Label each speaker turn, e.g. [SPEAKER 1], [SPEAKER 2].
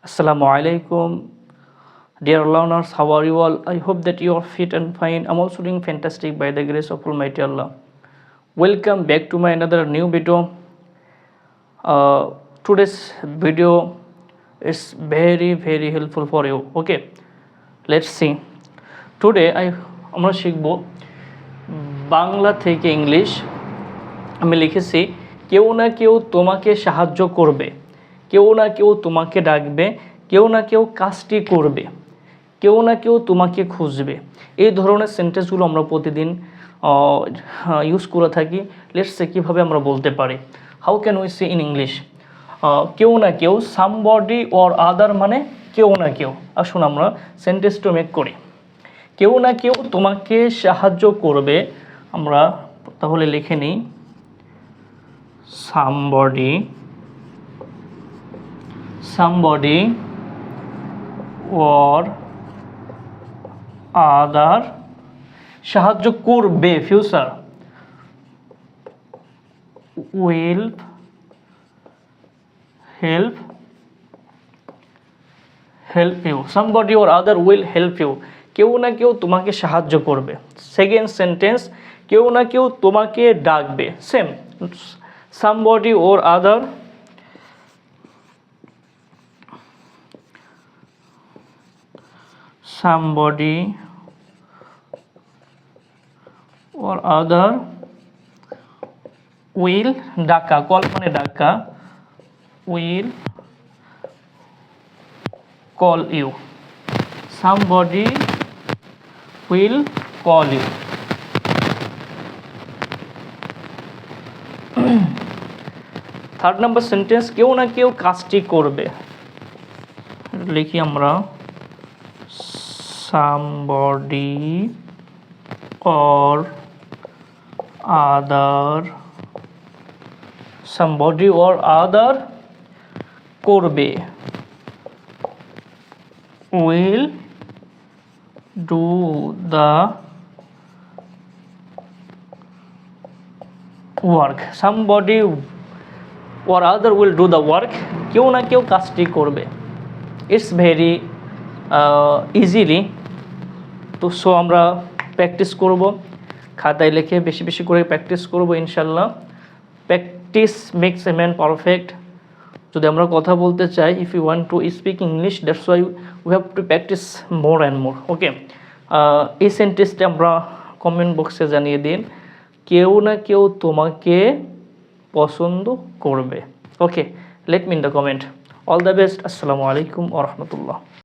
[SPEAKER 1] Assalamu alaikum, dear learners. How are you all? I hope that you are fit and fine. I'm also doing fantastic by the grace of Almighty Allah. Welcome back to my another new video. Today's video is very helpful for you. Okay, let's see. Today আমরা শিখব বাংলা থেকে English. আমি লিখেছি কেউ না কেউ তোমাকে সাহায্য করবে, কেউ না কেউ তোমাকে ডাকবে, কেউ না কেউ কাজটি করবে, কেউ না কেউ তোমাকে খুঁজবে। এই ধরনের সেন্টেন্সগুলো আমরা প্রতিদিন ইউজ করে থাকি। লেটস সে কীভাবে আমরা বলতে পারি। How can we say in English? কেউ না কেউ, সামবডি অর আদার মানে কেউ না কেউ। আসুন আমরা সেন্টেন্সটা মেক করি। কেউ না কেউ তোমাকে সাহায্য করবে, আমরা তাহলে লিখে নিই somebody or other সাহায্য করবে, future will help you, somebody or other will help you, কেউ না কেউ তোমাকে সাহায্য করবে। সেকেন্ড সেন্টেন্স, কেউ না কেউ তোমাকে ডাকবে, same somebody or other will ডাকা, কল মানে ডাকা, will call you, somebody will call you। Third number sentence, কেউ না কেউ কাজটি করবে, লিখি আমরা somebody or other করবে, will do the work, somebody or other will do the work, কেউ না কেউ কাজটি করবে। It's very easily. তো সো আমরা প্র্যাকটিস করব, খাতায় লিখে বেশি করে প্র্যাকটিস করব ইনশাল্লাহ। Practice makes a man perfect. যদি আমরা কথা বলতে চাই, if you want to speak English, that's why we have to practice more and more. Okay, এই সেন্টেন্সটা আমরা কমেন্ট বক্সে জানিয়ে দিন, কেউ না কেউ তোমাকে পছন্দ করবে। Okay, let me in the comment. All the best. আসসালামু আলাইকুম ওয়া রাহমাতুল্লাহ।